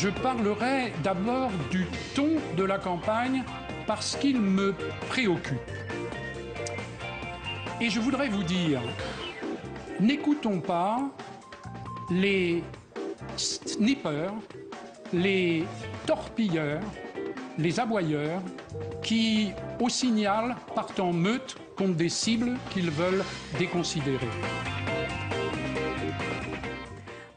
je parlerai d'abord du ton de la campagne parce qu'il me préoccupe. Et je voudrais vous dire, n'écoutons pas les snipers, les torpilleurs, les aboyeurs qui, au signal, partent en meute contre des cibles qu'ils veulent déconsidérer.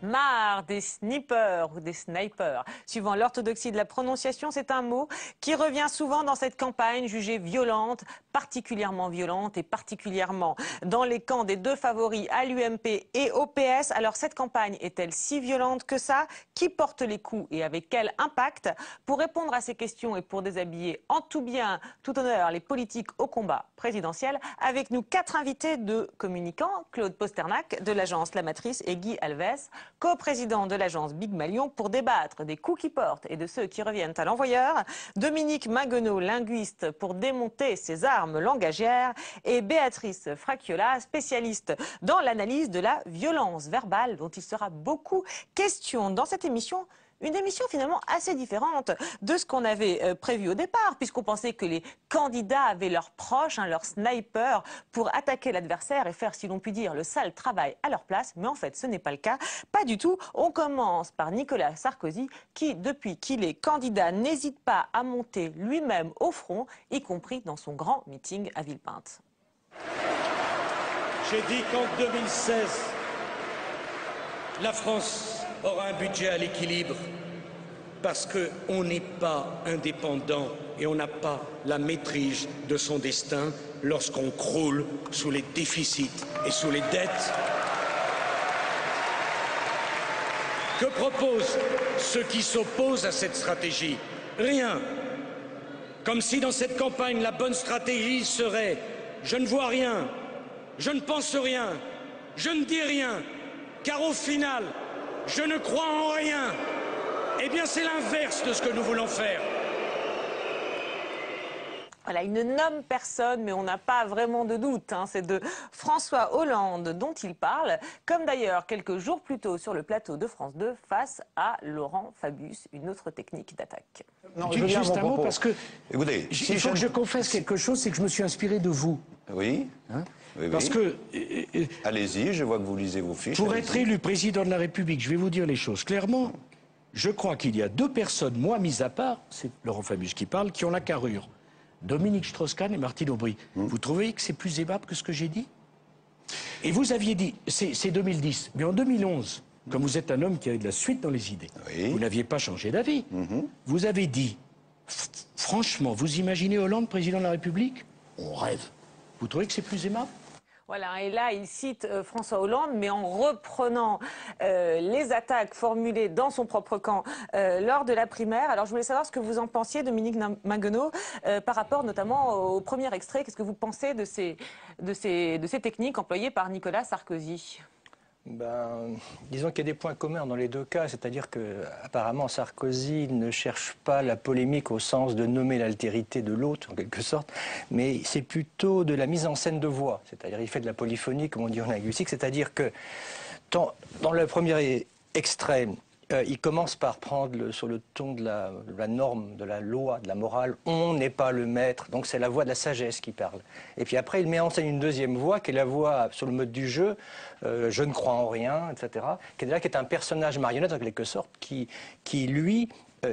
Marre des snipers ou des snipers. Suivant l'orthodoxie de la prononciation, c'est un mot qui revient souvent dans cette campagne jugée violente, particulièrement violente et particulièrement dans les camps des deux favoris à l'UMP et au PS. Alors cette campagne est-elle si violente que ça? Qui porte les coups et avec quel impact? Pour répondre à ces questions et pour déshabiller en tout bien, tout honneur les politiques au combat présidentiel, avec nous 4 invités de communicants, Claude Posternac de l'agence La Matrice et Guy Alves, co-président de l'agence Big Malion, pour débattre des coups qui portent et de ceux qui reviennent à l'envoyeur, Dominique Maguenot, linguiste, pour démonter ses armes langagières, et Béatrice Fracchiola, spécialiste dans l'analyse de la violence verbale, dont il sera beaucoup question dans cette émission. Une émission finalement assez différente de ce qu'on avait prévu au départ, puisqu'on pensait que les candidats avaient leurs proches, leurs snipers, pour attaquer l'adversaire et faire, si l'on peut dire, le sale travail à leur place. Mais en fait, ce n'est pas le cas. Pas du tout. On commence par Nicolas Sarkozy, qui, depuis qu'il est candidat, n'hésite pas à monter lui-même au front, y compris dans son grand meeting à Villepinte. J'ai dit qu'en 2016, la France aura un budget à l'équilibre parce qu'on n'est pas indépendant et on n'a pas la maîtrise de son destin lorsqu'on croule sous les déficits et sous les dettes. Que proposent ceux qui s'opposent à cette stratégie? Rien. Comme si dans cette campagne, la bonne stratégie serait « je ne vois rien, je ne pense rien, je ne dis rien, car au final, je ne crois en rien ». Eh bien, c'est l'inverse de ce que nous voulons faire. Voilà, il ne nomme personne, mais on n'a pas vraiment de doute. C'est de François Hollande dont il parle, comme d'ailleurs quelques jours plus tôt sur le plateau de France 2 face à Laurent Fabius, une autre technique d'attaque. Juste un mot, parce que écoutez, il faut que je confesse quelque chose, c'est que je me suis inspiré de vous. Oui. Oui, Parce que allez-y, je vois que vous lisez vos fiches. pour être élu président de la République, je vais vous dire les choses clairement. Je crois qu'il y a 2 personnes, moi mis à part, c'est Laurent Fabius qui parle, qui ont la carrure. Dominique Strauss-Kahn et Martine Aubry. Vous trouvez que c'est plus aimable que ce que j'ai dit? Et vous aviez dit, c'est 2010, mais en 2011, comme vous êtes un homme qui a de la suite dans les idées, vous n'aviez pas changé d'avis. Vous avez dit, franchement, vous imaginez Hollande président de la République? On rêve. Vous trouvez que c'est plus aimable? Voilà, et là, il cite François Hollande, mais en reprenant les attaques formulées dans son propre camp lors de la primaire. Alors, je voulais savoir ce que vous en pensiez, Dominique Maguenot, par rapport notamment au premier extrait. Qu'est-ce que vous pensez de ces techniques employées par Nicolas Sarkozy? Disons qu'il y a des points communs dans les 2 cas, c'est-à-dire que apparemment Sarkozy ne cherche pas la polémique au sens de nommer l'altérité de l'autre, en quelque sorte, mais c'est plutôt de la mise en scène de voix, c'est-à-dire il fait de la polyphonie, comme on dit en linguistique, c'est-à-dire que dans le premier extrait, il commence par prendre sur le ton de la norme, de la loi, de la morale. On n'est pas le maître, donc c'est la voix de la sagesse qui parle. Et puis après, il met en scène une deuxième voix, qui est la voix sur le mode du jeu, je ne crois en rien, etc., qui est un personnage marionnette en quelque sorte, qui lui,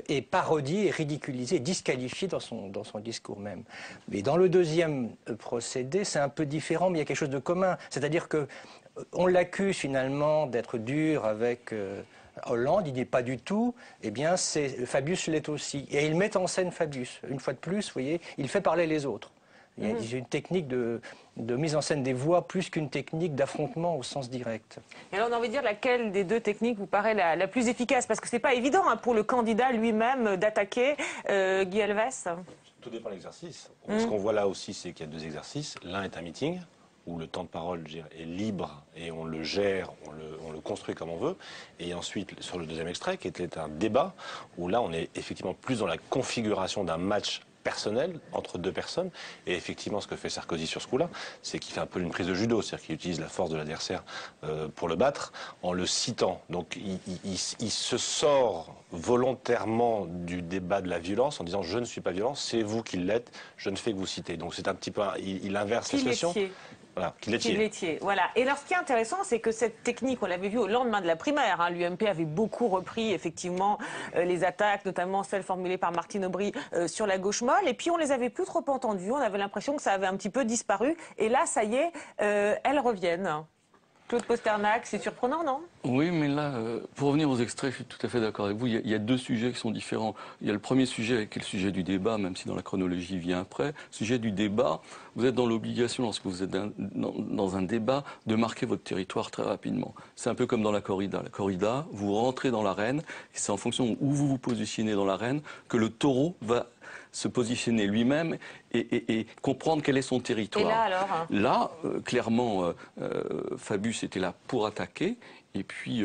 est parodié, ridiculisé, disqualifié dans son discours même. Mais dans le deuxième procédé, c'est un peu différent, mais il y a quelque chose de commun. C'est-à-dire que on l'accuse finalement d'être dur avec Hollande, il n'est pas du tout, eh bien Fabius l'est aussi. Et il met en scène Fabius. Une fois de plus, vous voyez, il fait parler les autres. Il y a une technique de mise en scène des voix plus qu'une technique d'affrontement au sens direct. Et alors on a envie de dire laquelle des 2 techniques vous paraît la plus efficace? Parce que c'est pas évident pour le candidat lui-même d'attaquer. Guy Alves? Tout dépend de l'exercice. Ce qu'on voit là aussi, c'est qu'il y a 2 exercices. L'un est un meeting, où le temps de parole est libre et on le gère, on le construit comme on veut. Et ensuite, sur le deuxième extrait, qui était un débat, où là, on est effectivement plus dans la configuration d'un match personnel entre deux personnes. Et effectivement, ce que fait Sarkozy sur ce coup-là, c'est qu'il fait un peu une prise de judo, c'est-à-dire qu'il utilise la force de l'adversaire pour le battre en le citant. Donc il se sort volontairement du débat de la violence en disant je ne suis pas violent, c'est vous qui l'êtes, je ne fais que vous citer. Donc c'est un petit peu, il inverse la situation. Voilà, qu'il laitier. Voilà. Et alors, ce qui est intéressant, c'est que cette technique, on l'avait vu au lendemain de la primaire, hein, l'UMP avait beaucoup repris, effectivement, les attaques, notamment celles formulées par Martine Aubry sur la gauche molle. Et puis, on les avait plus trop entendues. On avait l'impression que ça avait un petit peu disparu. Et là, ça y est, elles reviennent. Claude Posternac, c'est surprenant, non? Oui, mais là, pour revenir aux extraits, je suis tout à fait d'accord avec vous. Il y a deux sujets qui sont différents. Il y a le premier sujet, qui est le sujet du débat, même si dans la chronologie vient après. Le sujet du débat, vous êtes dans l'obligation, lorsque vous êtes dans un débat, de marquer votre territoire très rapidement. C'est un peu comme dans la corrida. La corrida, vous rentrez dans l'arène, et c'est en fonction où vous vous positionnez dans l'arène que le taureau va se positionner lui-même et comprendre quel est son territoire. Et là, alors Là, clairement, Fabius était là pour attaquer, et puis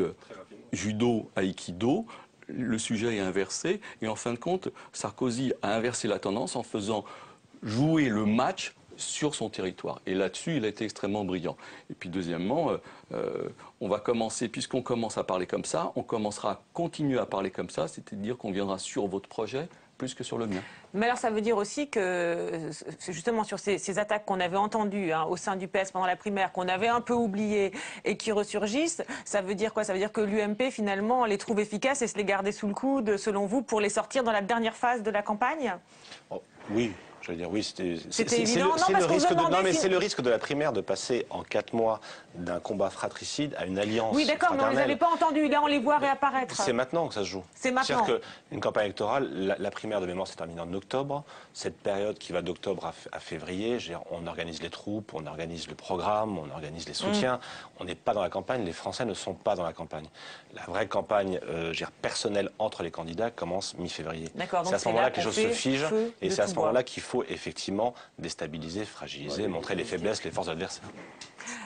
judo, aïkido, le sujet est inversé, et en fin de compte, Sarkozy a inversé la tendance en faisant jouer le match sur son territoire. Et là-dessus, il a été extrêmement brillant. Et puis deuxièmement, on va commencer, puisqu'on commence à parler comme ça, on commencera à continuer à parler comme ça, c'est-à-dire qu'on viendra sur votre projet plus que sur le mien. Mais alors ça veut dire aussi que, justement sur ces attaques qu'on avait entendues au sein du PS pendant la primaire, qu'on avait un peu oubliées et qui ressurgissent, ça veut dire quoi? Ça veut dire que l'UMP finalement les trouve efficaces et se les garder sous le coude, selon vous, pour les sortir dans la dernière phase de la campagne? Oui. Je veux dire, oui, c'était évident. C'est le risque de la primaire de passer en 4 mois d'un combat fratricide à une alliance. Oui, d'accord, mais on ne les avait pas entendus. Là, on les voit réapparaître. C'est maintenant que ça se joue. C'est maintenant. C'est-à-dire qu'une campagne électorale, la primaire de mémoire s'est terminée en octobre. Cette période qui va d'octobre à février, on organise les troupes, on organise le programme, on organise les soutiens. On n'est pas dans la campagne. Les Français ne sont pas dans la campagne. La vraie campagne personnelle entre les candidats commence mi-février. C'est à ce moment-là que les choses se figent et c'est à ce moment-là qu'il faut effectivement déstabiliser, fragiliser, montrer les faiblesses, les forces de l'adversaire.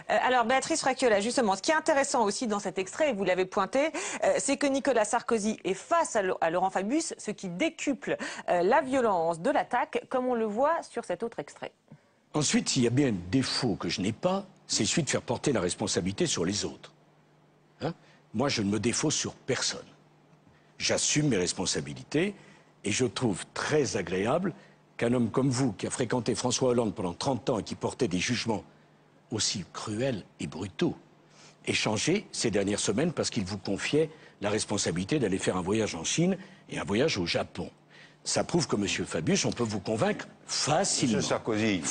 Alors Béatrice Fracchiola, justement, ce qui est intéressant aussi dans cet extrait, et vous l'avez pointé, c'est que Nicolas Sarkozy est face à Laurent Fabius, ce qui décuple la violence de l'attaque, comme on le voit sur cet autre extrait. Ensuite, s'il y a bien un défaut que je n'ai pas, c'est celui de faire porter la responsabilité sur les autres. Hein? Moi, je ne me défausse sur personne. J'assume mes responsabilités et je trouve très agréable qu'un homme comme vous, qui a fréquenté François Hollande pendant 30 ans et qui portait des jugements aussi cruels et brutaux, ait changé ces dernières semaines parce qu'il vous confiait la responsabilité d'aller faire un voyage en Chine et un voyage au Japon. Ça prouve que M. Fabius, on peut vous convaincre facilement. M. Sarkozy,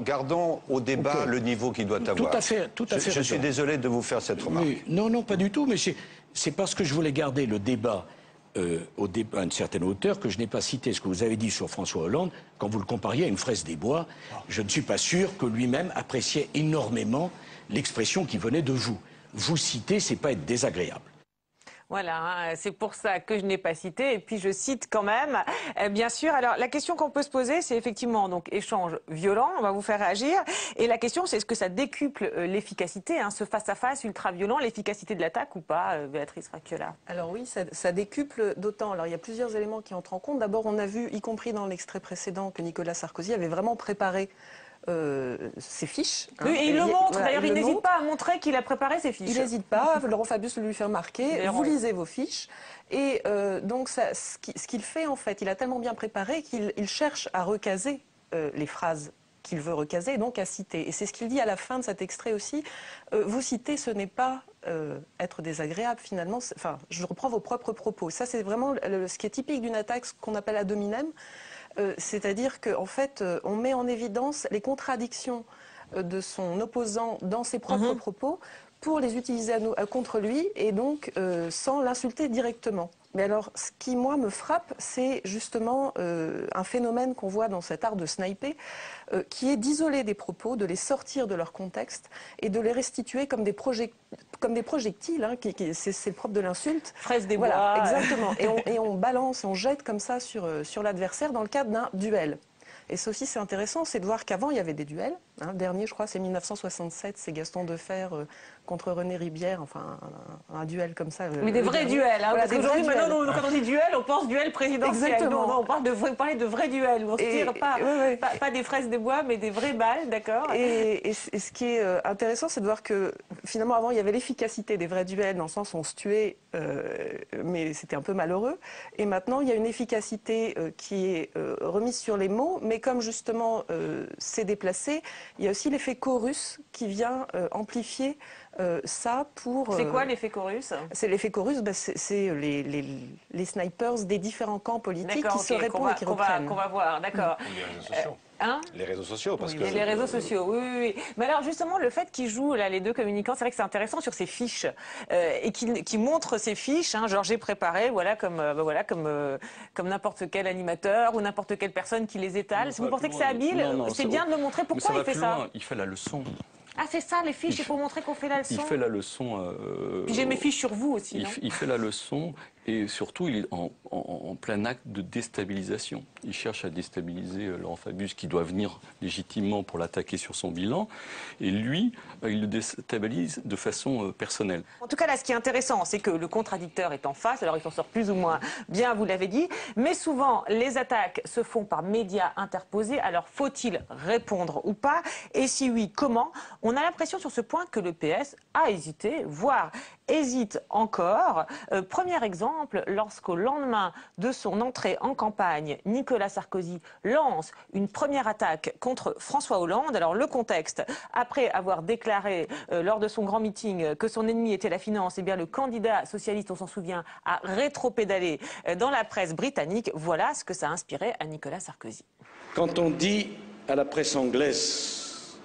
gardons au débat le niveau qu'il doit avoir. Tout à fait. Je suis désolé de vous faire cette remarque. Mais, non, pas du tout, mais c'est parce que je voulais garder le débat à une certaine hauteur que je n'ai pas cité ce que vous avez dit sur François Hollande quand vous le compariez à une fraise des bois. Je ne suis pas sûr que lui-même appréciait énormément l'expression qui venait de vous. Vous citer, c'est pas être désagréable. Voilà, c'est pour ça que je n'ai pas cité, et puis je cite quand même, bien sûr. Alors, la question qu'on peut se poser, c'est effectivement, donc, échange violent, on va vous faire réagir, et la question, c'est est-ce que ça décuple l'efficacité, ce face-à-face ultra-violent, l'efficacité de l'attaque ou pas, Béatrice Fracchiola? Alors oui, ça décuple d'autant. Alors, il y a plusieurs éléments qui entrent en compte. D'abord, on a vu, y compris dans l'extrait précédent, que Nicolas Sarkozy avait vraiment préparé ses fiches. Oui, et il le montre. D'ailleurs, il n'hésite pas à montrer qu'il a préparé ses fiches. Il n'hésite pas. Laurent Fabius le lui fait remarquer. Vous lisez vos fiches. Et donc, ce qu'il fait, en fait, il a tellement bien préparé qu'il cherche à recaser les phrases qu'il veut recaser, et donc à citer. Et c'est ce qu'il dit à la fin de cet extrait aussi. Vous citer, ce n'est pas être désagréable, finalement. Enfin, je reprends vos propres propos. Ça, c'est vraiment ce qui est typique d'une attaque, ce qu'on appelle ad hominem. C'est-à-dire qu'en fait, on met en évidence les contradictions de son opposant dans ses propres propos pour les utiliser contre lui et donc sans l'insulter directement. Mais alors, ce qui, moi, me frappe, c'est justement un phénomène qu'on voit dans cet art de sniper, qui est d'isoler des propos, de les sortir de leur contexte et de les restituer comme des projectiles, c'est le propre de l'insulte. Fraise des bois. Voilà, exactement. Et on balance, on jette comme ça sur l'adversaire dans le cadre d'un duel. Et ça aussi, c'est intéressant, c'est de voir qu'avant, il y avait des duels. Le dernier, je crois, c'est 1967, c'est Gaston Defferre contre René Ribière, enfin, un duel comme ça. Mais des vrais duels, hein, voilà, parce qu'aujourd'hui, maintenant, quand on dit duel, on pense duel présidentiel. Exactement. Non, on parlait de vrais duels, on se tire pas des fraises de bois, mais des vraies balles, d'accord. Et ce qui est intéressant, c'est de voir que, finalement, avant, il y avait l'efficacité des vrais duels, dans le sens où on se tuait, mais c'était un peu malheureux. Et maintenant, il y a une efficacité qui est remise sur les mots, mais comme justement c'est déplacé, il y a aussi l'effet chorus qui vient amplifier ça pour... C'est quoi l'effet chorus? C'est l'effet chorus, c'est les snipers des différents camps politiques qui se répondent et qui reprennent. Qu'on va voir, d'accord. Les réseaux sociaux. Les réseaux sociaux, parce que... Les réseaux sociaux, oui. Mais alors justement, le fait qu'ils jouent là, les deux communicants, c'est vrai que c'est intéressant sur ces fiches et qu'ils montrent ces fiches. Hein, genre j'ai préparé, voilà comme n'importe quel animateur ou n'importe quelle personne qui les étale. Si vous pensez que c'est habile, c'est bien de le montrer. Pourquoi il fait ça? Il fait la leçon. Ah, c'est ça, les fiches, c'est pour montrer qu'on fait la leçon. Il fait la leçon. Puis j'ai mes fiches sur vous aussi. Il fait la leçon et surtout, il est en plein acte de déstabilisation. Il cherche à déstabiliser Laurent Fabius, qui doit venir légitimement pour l'attaquer sur son bilan. Et lui, il le déstabilise de façon personnelle. En tout cas, là, ce qui est intéressant, c'est que le contradicteur est en face. Alors, il s'en sort plus ou moins bien, vous l'avez dit. Mais souvent, les attaques se font par médias interposés. Alors, faut-il répondre ou pas? Et si oui, comment? On a l'impression sur ce point que le PS a hésité, voire hésite encore. Premier exemple, lorsqu'au lendemain de son entrée en campagne, Nicolas Sarkozy lance une première attaque contre François Hollande. Alors le contexte, après avoir déclaré lors de son grand meeting que son ennemi était la finance, eh bien le candidat socialiste, on s'en souvient, a rétropédalé dans la presse britannique. Voilà ce que ça a inspiré à Nicolas Sarkozy. Quand on dit à la presse anglaise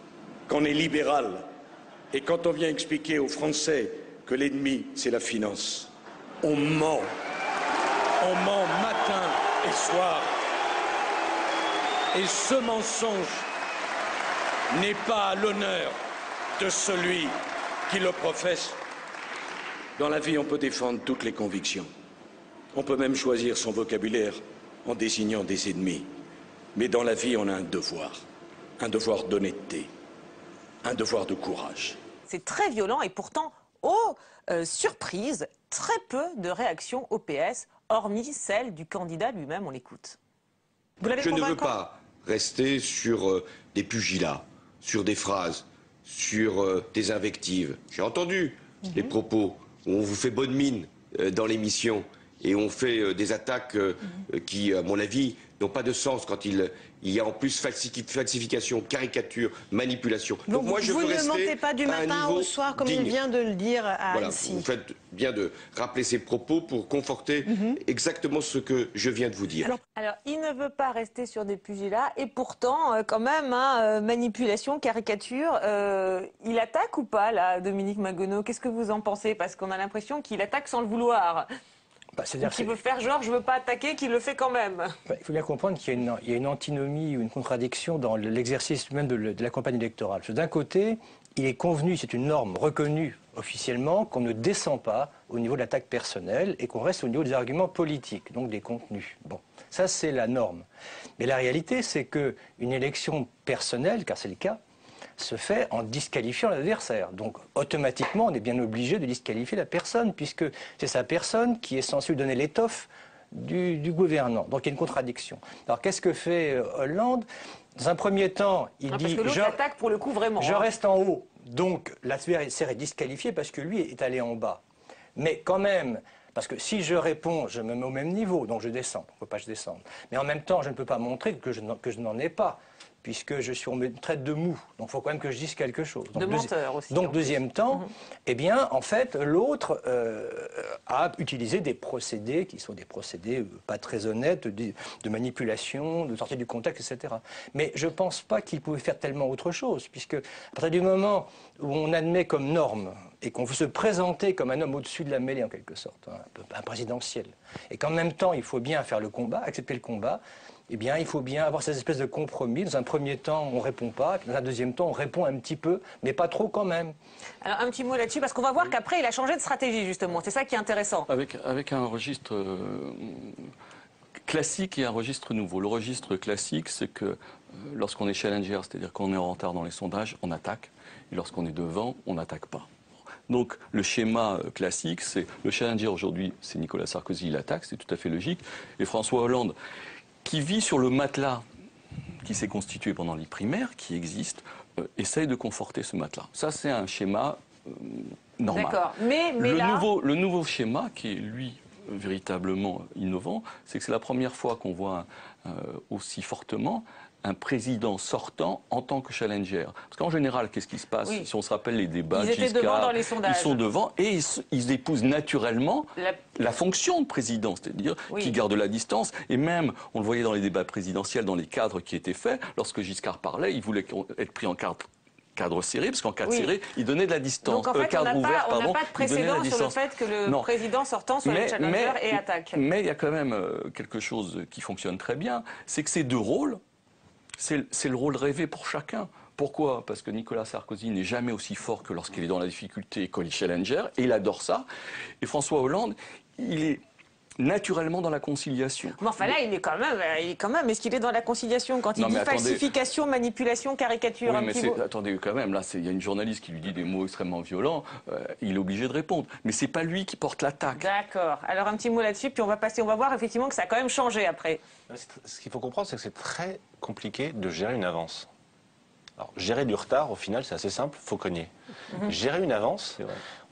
qu'on est libéral et quand on vient expliquer aux Français que l'ennemi, c'est la finance, on ment. On ment matin et soir. Et ce mensonge n'est pas à l'honneur de celui qui le professe. Dans la vie, on peut défendre toutes les convictions. On peut même choisir son vocabulaire en désignant des ennemis. Mais dans la vie, on a un devoir d'honnêteté, un devoir de courage. C'est très violent et pourtant, surprise, très peu de réactions au PS, hormis celle du candidat lui-même. On l'écoute. Je ne veux pas rester sur des pugilats, sur des phrases, sur des invectives. J'ai entendu les propos où on vous fait bonne mine dans l'émission et on fait des attaques qui, à mon avis, n'ont pas de sens quand il y a en plus falsification, caricature, manipulation. Donc moi, je vous veux ne rester mentez pas du matin au soir, comme digne. il vient de le dire à voilà, Annecy. vous faites bien de rappeler ces propos pour conforter exactement ce que je viens de vous dire. Alors, il ne veut pas rester sur des pugilats et pourtant, quand même, manipulation, caricature. Il attaque ou pas, là, Dominique Magonneau? Qu'est-ce que vous en pensez? Parce qu'on a l'impression qu'il attaque sans le vouloir. Qu'il veut faire genre, je veux pas attaquer, qu'il le fait quand même. Il faut bien comprendre qu'il y a une antinomie ou une contradiction dans l'exercice même de la campagne électorale. D'un côté, il est convenu, c'est une norme reconnue officiellement, qu'on ne descend pas au niveau de l'attaque personnelle et qu'on reste au niveau des arguments politiques, donc des contenus. Bon, ça c'est la norme. Mais la réalité, c'est qu'une élection personnelle, car c'est le cas, se fait en disqualifiant l'adversaire. Donc automatiquement, on est bien obligé de disqualifier la personne, puisque c'est sa personne qui est censée lui donner l'étoffe du gouvernant. Donc il y a une contradiction. Alors qu'est-ce que fait Hollande? Dans un premier temps, il dit... Parce que l'autre attaque pour le coup vraiment. Je reste en haut. Donc l'adversaire est disqualifié parce que lui est allé en bas. Mais quand même... Parce que si je réponds, je me mets au même niveau, donc je descends. Il ne faut pas que je descende. Mais en même temps, je ne peux pas montrer que je n'en ai pas, puisque on me traite de mou. Donc il faut quand même que je dise quelque chose. Donc, de menteur aussi. Donc deuxième temps, eh bien, en fait, l'autre a utilisé des procédés qui sont des procédés pas très honnêtes, de manipulation, de sortie du contexte, etc. Mais je ne pense pas qu'il pouvait faire tellement autre chose, puisque à partir du moment où on admet comme norme et qu'on veut se présenter comme un homme au-dessus de la mêlée en quelque sorte, un présidentiel, et qu'en même temps il faut bien faire le combat, accepter le combat, eh bien il faut bien avoir ces espèces de compromis. Dans un premier temps on ne répond pas, dans un deuxième temps on répond un petit peu, mais pas trop quand même. Alors un petit mot là-dessus, parce qu'on va voir qu'après il a changé de stratégie justement, c'est ça qui est intéressant. Avec un registre classique et un registre nouveau. Le registre classique, c'est que lorsqu'on est challenger, c'est-à-dire qu'on est en retard dans les sondages, on attaque. Et lorsqu'on est devant, on n'attaque pas. Donc le schéma classique, c'est le challenger aujourd'hui, c'est Nicolas Sarkozy, il attaque, c'est tout à fait logique. Et François Hollande, qui vit sur le matelas qui s'est constitué pendant les primaires, qui existe, essaye de conforter ce matelas. Ça, c'est un schéma normal. D'accord. Mais le nouveau schéma, qui est lui véritablement innovant, c'est que c'est la première fois qu'on voit aussi fortement un président sortant en tant que challenger. Parce qu'en général, qu'est-ce qui se passe? Si on se rappelle les débats, ils étaient devant dans les sondages. Ils sont devant et ils épousent naturellement la fonction de président, c'est-à-dire qu'ils gardent la distance. Et même, on le voyait dans les débats présidentiels, dans les cadres qui étaient faits, lorsque Giscard parlait, il voulait être pris en cadre serré, parce qu'en cadre serré, il donnait de la distance. Donc en fait, cadre on n'a pas de précédent sur le distance. fait que le président sortant soit le challenger et attaque. Mais il y a quand même quelque chose qui fonctionne très bien, c'est que ces deux rôles, c'est le rôle rêvé pour chacun. Pourquoi? Parce que Nicolas Sarkozy n'est jamais aussi fort que lorsqu'il est dans la difficulté et qu'il est challenger, et il adore ça. Et François Hollande, il est naturellement dans la conciliation. Mais enfin là, il est quand même, est-ce qu'il est dans la conciliation quand il dit falsification, manipulation, caricature? Oui, mais attendez, quand même, là, il y a une journaliste qui lui dit des mots extrêmement violents, il est obligé de répondre. Mais c'est pas lui qui porte l'attaque. D'accord. Alors un petit mot là-dessus, puis on va voir effectivement que ça a quand même changé après. Ce qu'il faut comprendre, c'est que c'est très compliqué de gérer une avance. Alors, gérer du retard, au final, c'est assez simple, il faut cogner. Gérer une avance,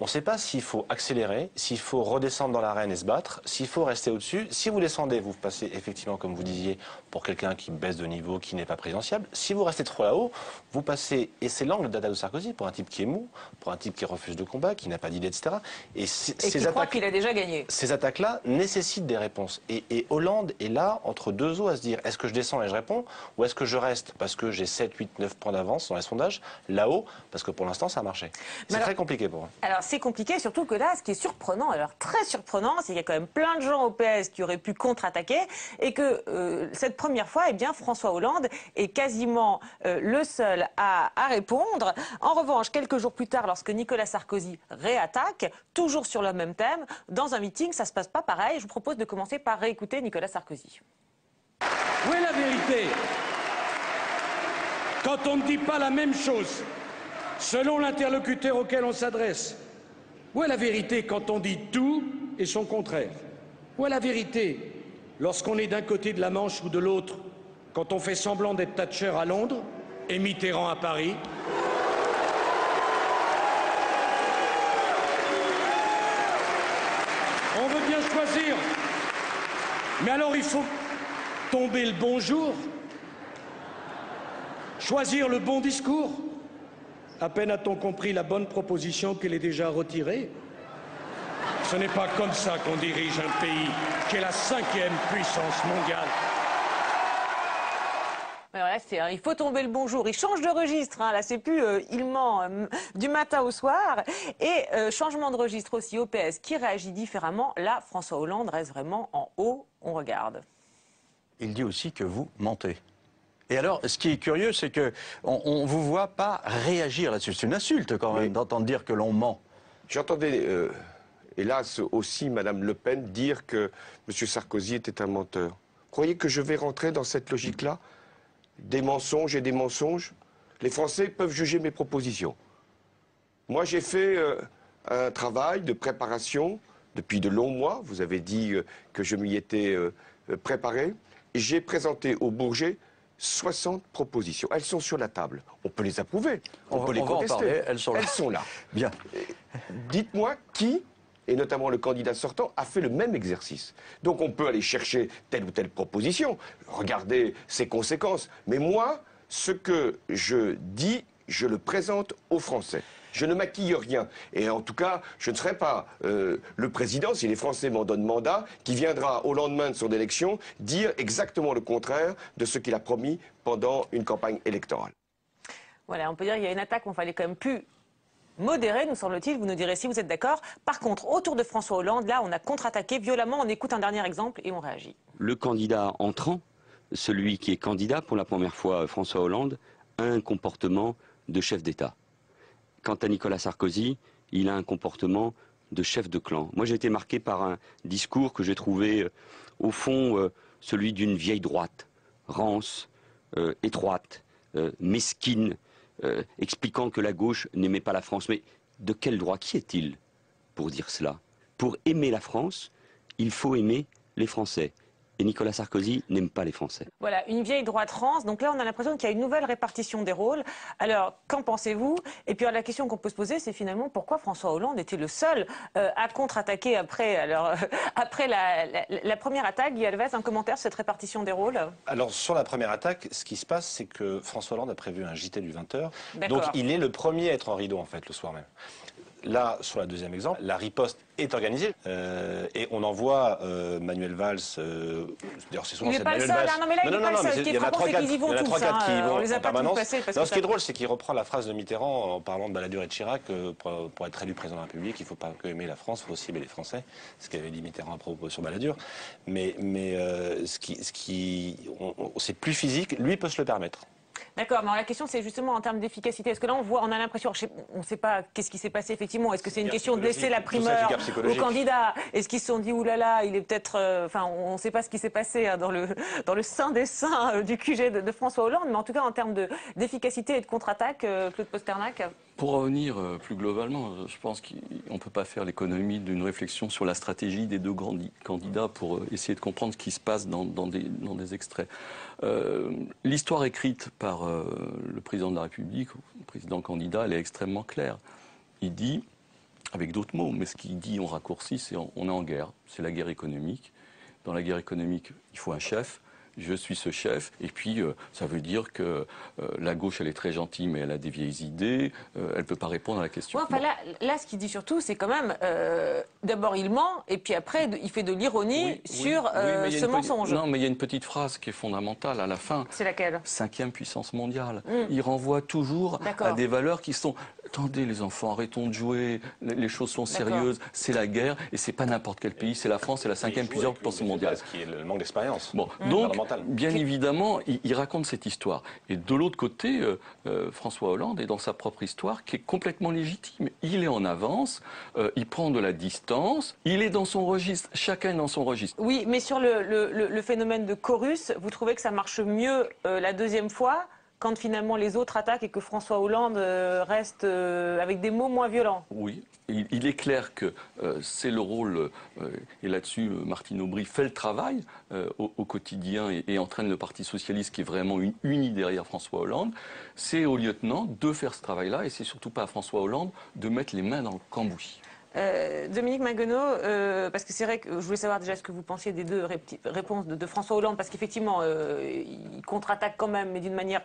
on ne sait pas s'il faut accélérer, s'il faut redescendre dans l'arène et se battre, s'il faut rester au-dessus. Si vous descendez, vous passez effectivement, comme vous disiez, pour quelqu'un qui baisse de niveau, qui n'est pas présidentiable. Si vous restez trop là-haut, vous passez, et c'est l'angle d'Ada de Sarkozy, pour un type qui est mou, pour un type qui refuse de combat, qui n'a pas d'idée, etc. Et qui croit qu'il a déjà gagné. Ces attaques-là nécessitent des réponses. Et Hollande est là, entre deux eaux, à se dire, est-ce que je descends et je réponds, ou est-ce que je reste, parce que j'ai 7, 8, 9 points d'avance dans les sondages, là-haut, parce que pour l'instant, ça a marché. C'est très compliqué pour eux. Alors, c'est compliqué, surtout que là, ce qui est surprenant, alors très surprenant, c'est qu'il y a quand même plein de gens au PS qui auraient pu contre-attaquer et que cette première fois, eh bien, François Hollande est quasiment le seul à répondre. En revanche, quelques jours plus tard, lorsque Nicolas Sarkozy réattaque, toujours sur le même thème, dans un meeting, ça se passe pas pareil. Je vous propose de commencer par réécouter Nicolas Sarkozy. Où est la vérité? Quand on ne dit pas la même chose selon l'interlocuteur auquel on s'adresse? Où est la vérité quand on dit tout et son contraire? Où est la vérité lorsqu'on est d'un côté de la Manche ou de l'autre, quand on fait semblant d'être Thatcher à Londres et Mitterrand à Paris? On veut bien choisir, mais alors il faut tomber le bon jour, choisir le bon discours. À peine a-t-on compris la bonne proposition qu'elle est déjà retirée. Ce n'est pas comme ça qu'on dirige un pays qui est la 5e puissance mondiale. Alors là, il faut tomber le bon jour. Il change de registre. Là, c'est plus il ment du matin au soir. Et changement de registre aussi au PS qui réagit différemment. Là, François Hollande reste vraiment en haut. On regarde. Il dit aussi que vous mentez. Et alors, ce qui est curieux, c'est qu'on ne vous voit pas réagir là-dessus. C'est une insulte quand même d'entendre dire que l'on ment. J'entendais, hélas, aussi Mme Le Pen dire que M. Sarkozy était un menteur. Vous croyez que je vais rentrer dans cette logique-là? Des mensonges et des mensonges? Les Français peuvent juger mes propositions. Moi, j'ai fait un travail de préparation depuis de longs mois. Vous avez dit que je m'y étais préparé. J'ai présenté au Bourget 60 propositions. Elles sont sur la table. On peut les approuver. On peut les contester. Elles sont là. Bien. Dites-moi qui, et notamment le candidat sortant, a fait le même exercice. Donc on peut aller chercher telle ou telle proposition, regarder ses conséquences. Mais moi, ce que je dis, je le présente aux Français. Je ne maquille rien. Et en tout cas, je ne serai pas le président, si les Français m'en donnent mandat, qui viendra au lendemain de son élection dire exactement le contraire de ce qu'il a promis pendant une campagne électorale. Voilà, on peut dire qu'il y a une attaque, mais il fallait quand même plus modérée, nous semble-t-il. Vous nous direz si vous êtes d'accord. Par contre, autour de François Hollande, là, on a contre-attaqué violemment. On écoute un dernier exemple et on réagit. Le candidat entrant, celui qui est candidat pour la première fois, François Hollande, a un comportement de chef d'État. Quant à Nicolas Sarkozy, il a un comportement de chef de clan. Moi, j'ai été marqué par un discours que j'ai trouvé, au fond, celui d'une vieille droite, rance, étroite, mesquine, expliquant que la gauche n'aimait pas la France. Mais de quel droit qui est-il pour dire cela? Pour aimer la France, il faut aimer les Français. Et Nicolas Sarkozy n'aime pas les Français. Voilà, une vieille droite rance. Donc là, on a l'impression qu'il y a une nouvelle répartition des rôles. Alors, qu'en pensez-vous? Et puis, alors, la question qu'on peut se poser, c'est finalement pourquoi François Hollande était le seul à contre-attaquer après, après la première attaque. Guy Alves, un commentaire sur cette répartition des rôles? Alors, sur la première attaque, ce qui se passe, c'est que François Hollande a prévu un JT du 20h. D'accord. Donc, il est le premier à être en rideau, en fait, le soir même. Là, sur le deuxième exemple, la riposte est organisée et on envoie Manuel Valls. D'ailleurs, c'est souvent il n'est pas le seul. Non, mais là, il n'est pas le seul. Ce qui est frappant, c'est qu'ils y vont tous. On les a pas tous passés. Ce qui est drôle, c'est qu'il reprend la phrase de Mitterrand en parlant de Balladur et de Chirac. Pour être élu président de la République, il ne faut pas que aimer la France, il faut aussi aimer les Français. Ce qu'avait dit Mitterrand à propos sur Balladur. Mais c'est plus physique. Lui peut se le permettre. D'accord, mais alors la question c'est justement en termes d'efficacité. Est-ce que là on a l'impression, on ne sait pas qu'est-ce qui s'est passé effectivement. Est-ce que c'est une question de laisser la primeur au candidat? Est-ce qu'ils se sont dit oulala, il est peut-être, enfin on ne sait pas ce qui s'est passé hein, dans le sein des seins du QG de François Hollande, mais en tout cas en termes d'efficacité et de contre-attaque, Claude Posternac. Pour revenir plus globalement, je pense qu'on ne peut pas faire l'économie d'une réflexion sur la stratégie des deux grands candidats pour essayer de comprendre ce qui se passe dans des extraits. L'histoire écrite par le président de la République, le président candidat, elle est extrêmement claire. Il dit, avec d'autres mots, mais ce qu'il dit en raccourci, c'est on est en guerre, c'est la guerre économique. Dans la guerre économique, il faut un chef. Je suis ce chef, et puis ça veut dire que la gauche, elle est très gentille, mais elle a des vieilles idées, elle ne peut pas répondre à la question. Ouais, enfin, là, ce qu'il dit surtout, c'est quand même, d'abord il ment, et puis après, il fait de l'ironie sur ce mensonge. Non, mais il y a une petite phrase qui est fondamentale à la fin. C'est laquelle? 5e puissance mondiale. Il renvoie toujours à des valeurs qui sont... Attendez les enfants, arrêtons de jouer, les choses sont sérieuses, c'est la guerre, et c'est pas n'importe quel pays, c'est la France, c'est la 5e puissance mondiale. Ce qui est le manque d'expérience. Bon, donc, bien évidemment, il raconte cette histoire. Et de l'autre côté, François Hollande est dans sa propre histoire qui est complètement légitime. Il est en avance, il prend de la distance, il est dans son registre, chacun est dans son registre. Oui, mais sur le phénomène de chorus, vous trouvez que ça marche mieux la deuxième fois quand finalement les autres attaquent et que François Hollande reste avec des mots moins violents? Oui, il est clair que c'est le rôle, et là-dessus Martine Aubry fait le travail au quotidien et entraîne le Parti Socialiste qui est vraiment uni derrière François Hollande. C'est au lieutenant de faire ce travail-là et c'est surtout pas à François Hollande de mettre les mains dans le cambouis. Dominique Maguenot, parce que c'est vrai que je voulais savoir déjà ce que vous pensiez des deux réponses de François Hollande, parce qu'effectivement, il contre-attaque quand même, mais d'une manière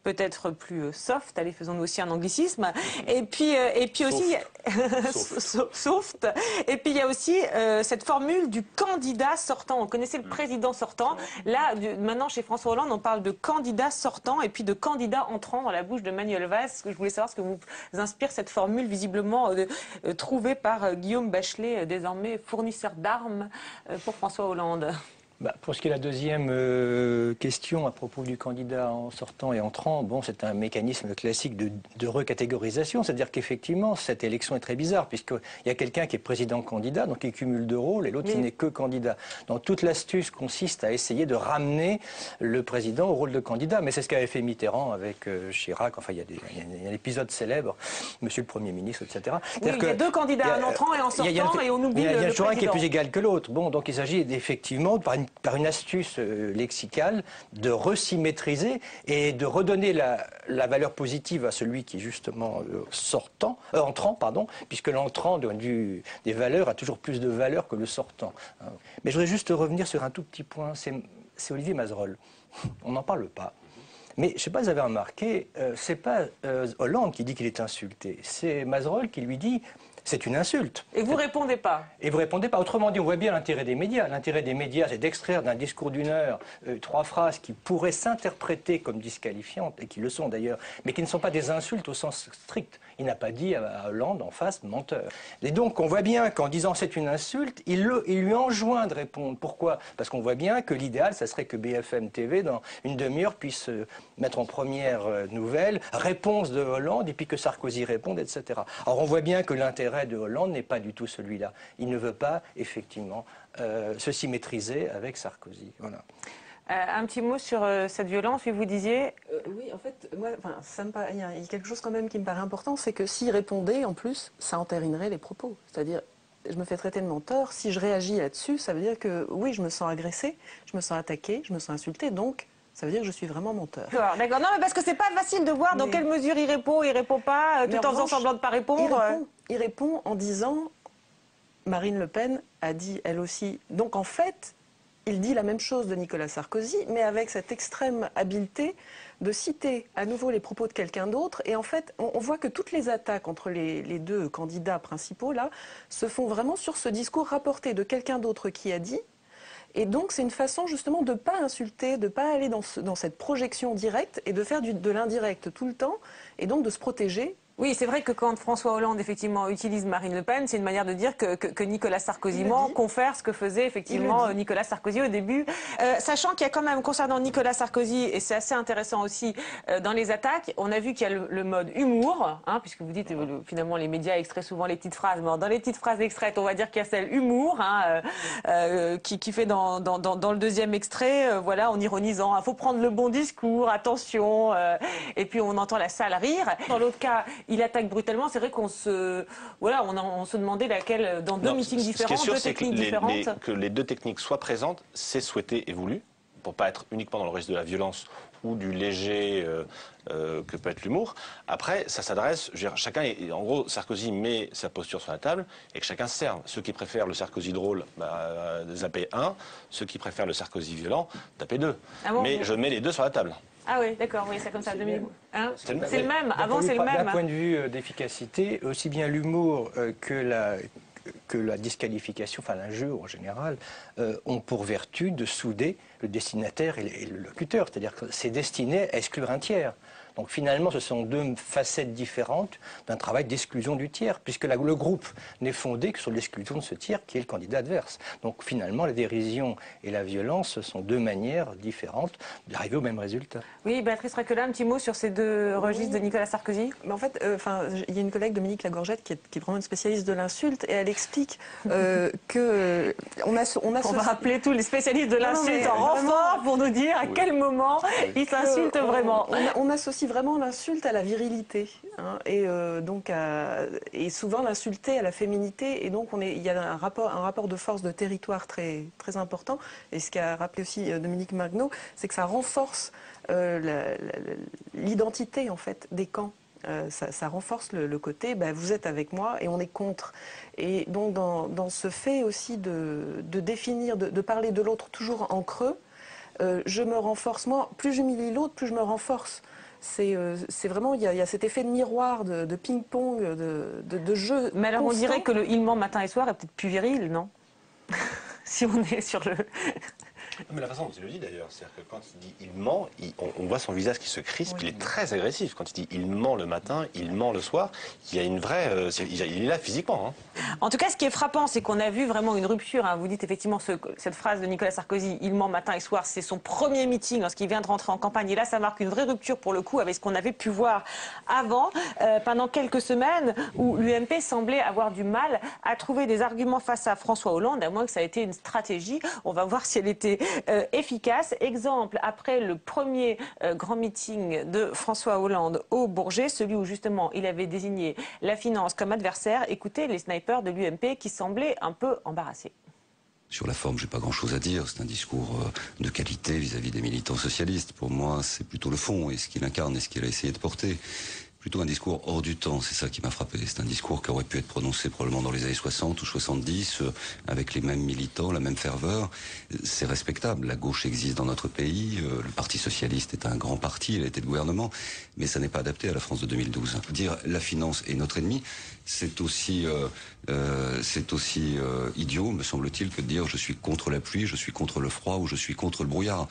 peut-être plus soft. Allez, faisons-nous aussi un anglicisme. Et puis aussi, soft. Et puis il y a aussi cette formule du candidat sortant. On connaissait le président sortant. Là, maintenant, chez François Hollande, on parle de candidat sortant et puis de candidat entrant dans la bouche de Manuel Valls. Je voulais savoir ce que vous inspire cette formule visiblement trouvée par Guillaume Bachelet, désormais fournisseur d'armes pour François Hollande. Pour ce qui est de la deuxième question à propos du candidat en sortant et entrant, bon, c'est un mécanisme classique de recatégorisation, c'est-à-dire qu'effectivement, cette élection est très bizarre, puisqu'il y a quelqu'un qui est président-candidat, donc il cumule deux rôles, et l'autre qui n'est que candidat. Donc toute l'astuce consiste à essayer de ramener le président au rôle de candidat, mais c'est ce qu'avait fait Mitterrand avec Chirac, enfin il y a un épisode célèbre, Monsieur le Premier ministre, etc. Oui, il y a deux candidats, un entrant et en sortant, et on oublie le président. Il y a toujours un qui est plus égal que l'autre. Bon, donc il s'agit effectivement, par une astuce lexicale, de resymétriser et de redonner la valeur positive à celui qui est justement entrant, puisque l'entrant des valeurs a toujours plus de valeur que le sortant. Mais je voudrais juste revenir sur un tout petit point, c'est Olivier Mazerolle. On n'en parle pas. Mais je ne sais pas si vous avez remarqué, c'est pas Hollande qui dit qu'il est insulté, c'est Mazerolle qui lui dit c'est une insulte. Et vous répondez pas. Et vous répondez pas. Autrement dit, on voit bien l'intérêt des médias. L'intérêt des médias, c'est d'extraire d'un discours d'une heure 3 phrases qui pourraient s'interpréter comme disqualifiantes, et qui le sont d'ailleurs, mais qui ne sont pas des insultes au sens strict. Il n'a pas dit à Hollande en face menteur. Et donc on voit bien qu'en disant c'est une insulte, il lui enjoint de répondre. Pourquoi? Parce qu'on voit bien que l'idéal, ça serait que BFM TV, dans une demi-heure, puisse mettre en première nouvelle réponse de Hollande, et puis que Sarkozy réponde, etc. Alors on voit bien que l'intérêt l'intérêt de Hollande n'est pas du tout celui-là. Il ne veut pas, effectivement, se symétriser avec Sarkozy. Voilà. Un petit mot sur cette violence, puis vous disiez... Oui, en fait, moi, il y a quelque chose quand même qui me paraît important, c'est que s'il répondait, en plus, ça entérinerait les propos. C'est-à-dire, je me fais traiter de menteur, si je réagis là-dessus, ça veut dire que, oui, je me sens agressée, je me sens attaquée, je me sens insultée, donc... Ça veut dire que je suis vraiment menteur. D'accord. Non, mais parce que c'est pas facile de voir dans quelle mesure il répond pas, tout en faisant semblant de pas répondre. Il répond en disant, Marine Le Pen a dit elle aussi. Donc en fait, il dit la même chose de Nicolas Sarkozy, mais avec cette extrême habileté de citer à nouveau les propos de quelqu'un d'autre. Et en fait, on voit que toutes les attaques entre les deux candidats principaux là se font vraiment sur ce discours rapporté de quelqu'un d'autre qui a dit. Et donc, c'est une façon justement de ne pas insulter, de ne pas aller dans cette projection directe et de faire de l'indirect tout le temps, et donc de se protéger. Oui, c'est vrai que quand François Hollande, effectivement, utilise Marine Le Pen, c'est une manière de dire que Nicolas Sarkozy ment, confère ce que faisait effectivement Nicolas Sarkozy au début. Sachant qu'il y a quand même, concernant Nicolas Sarkozy, et c'est assez intéressant aussi, dans les attaques, on a vu qu'il y a le mode humour, puisque vous dites, finalement, les médias extraient souvent les petites phrases, mais dans les petites phrases extraites, on va dire qu'il y a celle humour, qui fait dans le deuxième extrait, voilà, en ironisant, il faut prendre le bon discours, attention, et puis on entend la salle rire. Dans l'autre cas, il attaque brutalement. C'est vrai qu'on se demandait laquelle, dans deux meetings différents, deux techniques différentes. Que les deux techniques soient présentes, c'est souhaité et voulu, pour pas être uniquement dans le registre de la violence ou du léger que peut être l'humour. Après, ça s'adresse, chacun, en gros, Sarkozy met sa posture sur la table et que chacun se serve. Ceux qui préfèrent le Sarkozy drôle, zapper 1. Ceux qui préfèrent le Sarkozy violent, tapez 2. Ah bon, mais je mets les deux sur la table. Ah oui, d'accord, oui, c'est comme ça. C'est le même. Avant, c'est le même. D'un point de vue d'efficacité, aussi bien l'humour que la disqualification, enfin l'injure en général, ont pour vertu de souder le destinataire et le locuteur. C'est-à-dire que c'est destiné à exclure un tiers. Donc finalement, ce sont deux facettes différentes d'un travail d'exclusion du tiers, puisque le groupe n'est fondé que sur l'exclusion de ce tiers qui est le candidat adverse. Donc finalement, la dérision et la violence sont deux manières différentes d'arriver au même résultat. Oui, Béatrice Raquelin, un petit mot sur ces deux registres de Nicolas Sarkozy. Mais en fait, il y a une collègue, Dominique Lagorgette, qui est vraiment une spécialiste de l'insulte, et elle explique que on va rappeler tous les spécialistes de l'insulte en renfort pour nous dire à quel moment ils s'insultent vraiment. On associe vraiment l'insulte à la virilité, et souvent l'insulter à la féminité, et donc il y a un rapport de force de territoire très, très important, et ce qu'a rappelé aussi Dominique Magno, c'est que ça renforce l'identité en fait des camps. Ça renforce le côté vous êtes avec moi et on est contre. Et donc dans ce fait aussi de définir, de parler de l'autre toujours en creux, je me renforce moi, plus j'humilie l'autre, plus je me renforce. C'est vraiment, il y a cet effet de miroir, de ping-pong, de jeu. Mais alors constant. On dirait que le il ment matin et soir est peut-être plus viril, non? Si on est sur le... Mais la façon dont il le dit d'ailleurs, c'est-à-dire que quand il dit il ment, on voit son visage qui se crispe, il est très agressif. Quand il dit il ment le matin, il ment le soir, il y a une vraie... il est là physiquement. En tout cas, ce qui est frappant, c'est qu'on a vu vraiment une rupture. Vous dites effectivement cette phrase de Nicolas Sarkozy, il ment matin et soir, c'est son premier meeting lorsqu'il vient de rentrer en campagne. Et là, ça marque une vraie rupture pour le coup avec ce qu'on avait pu voir avant, pendant quelques semaines, où l'UMP semblait avoir du mal à trouver des arguments face à François Hollande, à moins que ça ait été une stratégie. On va voir si elle était efficace. Exemple, après le premier grand meeting de François Hollande au Bourget, celui où justement il avait désigné la finance comme adversaire, écoutez les snipers de l'UMP qui semblaient un peu embarrassés. Sur la forme, j'ai pas grand-chose à dire. C'est un discours de qualité vis-à-vis des militants socialistes. Pour moi, c'est plutôt le fond et ce qu'il incarne et ce qu'il a essayé de porter. Plutôt un discours hors du temps, c'est ça qui m'a frappé. C'est un discours qui aurait pu être prononcé probablement dans les années 60 ou 70, avec les mêmes militants, la même ferveur. C'est respectable, la gauche existe dans notre pays, le Parti socialiste est un grand parti, il a été le gouvernement, mais ça n'est pas adapté à la France de 2012. Dire la finance est notre ennemi, c'est aussi idiot, me semble-t-il, que de dire je suis contre la pluie, je suis contre le froid ou je suis contre le brouillard.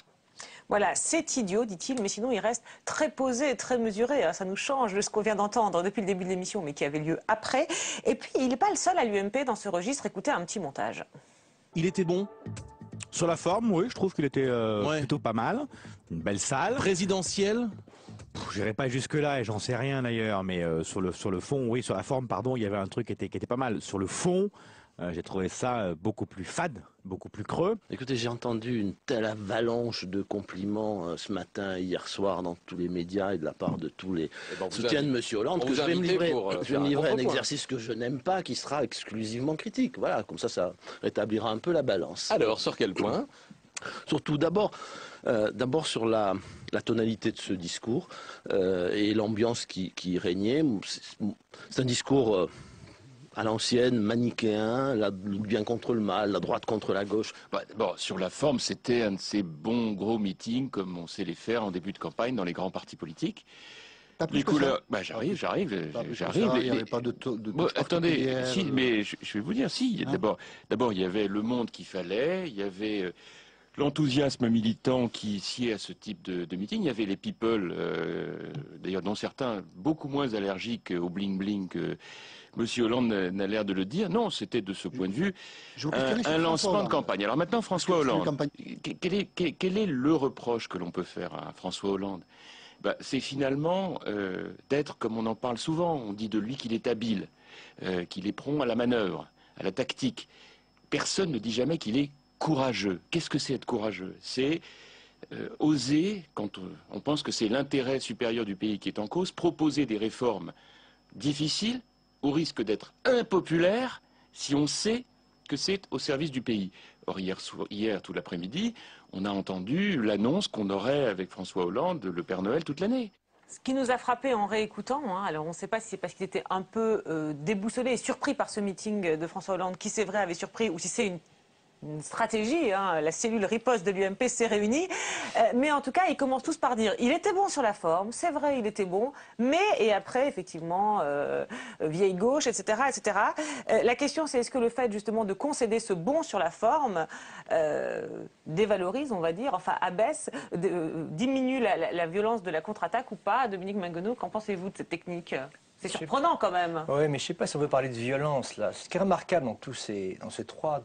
Voilà, c'est idiot, dit-il, mais sinon il reste très posé, très mesuré. Ça nous change de ce qu'on vient d'entendre depuis le début de l'émission, mais qui avait lieu après. Et puis, il n'est pas le seul à l'UMP dans ce registre. Écoutez un petit montage. Il était bon. Sur la forme, oui, je trouve qu'il était plutôt pas mal. Une belle salle. Présidentielle. J'irai pas jusque-là et j'en sais rien d'ailleurs, mais sur le fond, oui, sur la forme, pardon, il y avait un truc qui était pas mal. Sur le fond, j'ai trouvé ça beaucoup plus fade, beaucoup plus creux. Écoutez, j'ai entendu une telle avalanche de compliments ce matin, hier soir, dans tous les médias et de la part de tous les soutiens de M. Hollande, que je vais me livrer à un exercice que je n'aime pas, qui sera exclusivement critique. Voilà, comme ça rétablira un peu la balance. Alors, sur quel point? Surtout d'abord sur la tonalité de ce discours et l'ambiance qui régnait. C'est un discours à l'ancienne, manichéen, le bien contre le mal, la droite contre la gauche. Bon, sur la forme, c'était un de ces bons gros meetings comme on sait les faire en début de campagne dans les grands partis politiques. Les couleurs, j'arrive. Il n'y avait pas de attendez, si, mais je vais vous dire, si. D'abord, il y avait le monde qu'il fallait, il y avait l'enthousiasme militant qui sied à ce type de meeting. Il y avait les people, d'ailleurs dont certains beaucoup moins allergiques au bling-bling que M. Hollande n'a l'air de le dire. Non, c'était de ce point de vue un lancement de campagne. Alors maintenant, François Hollande, quel est le reproche que l'on peut faire à François Hollande? C'est finalement d'être, comme on en parle souvent, on dit de lui qu'il est habile, qu'il est prompt à la manœuvre, à la tactique. Personne ne dit jamais qu'il est courageux. Qu'est-ce que c'est être courageux? C'est oser, quand on pense que c'est l'intérêt supérieur du pays qui est en cause, proposer des réformes difficiles au risque d'être impopulaire si on sait que c'est au service du pays. Or, hier tout l'après-midi, on a entendu l'annonce qu'on aurait avec François Hollande le Père Noël toute l'année. Ce qui nous a frappé en réécoutant, alors on ne sait pas si c'est parce qu'il était un peu déboussolé et surpris par ce meeting de François Hollande, qui c'est vrai avait surpris, ou si c'est une stratégie, la cellule riposte de l'UMP s'est réunie, mais en tout cas ils commencent tous par dire il était bon sur la forme, c'est vrai il était bon, mais et après effectivement vieille gauche, etc. etc. La question c'est est-ce que le fait justement de concéder ce bon sur la forme dévalorise, on va dire, enfin abaisse, diminue la violence de la contre-attaque ou pas? Dominique Mingonneau, qu'en pensez-vous de cette technique? C'est surprenant quand même. Oui, mais je ne sais pas si on veut parler de violence là. Ce qui est remarquable dans ces trois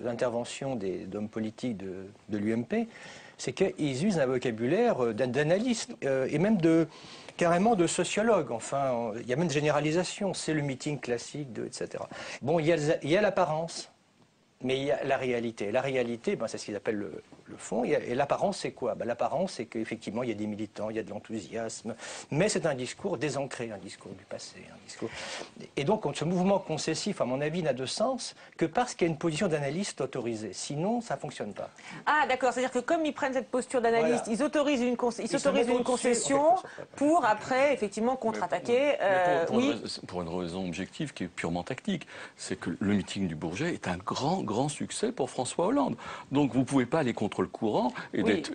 interventions d'hommes politiques de l'UMP, c'est qu'ils usent un vocabulaire d'analyste et même carrément de sociologue. Enfin, il y a même une généralisation. C'est le meeting classique, etc. Bon, il y a l'apparence, mais il y a la réalité. La réalité, c'est ce qu'ils appellent le fond. Et l'apparence, c'est quoi? L'apparence, c'est qu'effectivement, il y a des militants, il y a de l'enthousiasme, mais c'est un discours désancré, un discours du passé. Et donc, ce mouvement concessif, à mon avis, n'a de sens que parce qu'il y a une position d'analyste autorisée. Sinon, ça ne fonctionne pas. Ah, d'accord. C'est-à-dire que comme ils prennent cette posture d'analyste, ils s'autorisent une concession pour, après, effectivement, contre-attaquer. Pour une raison objective qui est purement tactique, c'est que le meeting du Bourget est un grand succès pour François Hollande. Donc, vous ne pouvez pas aller contre le courant.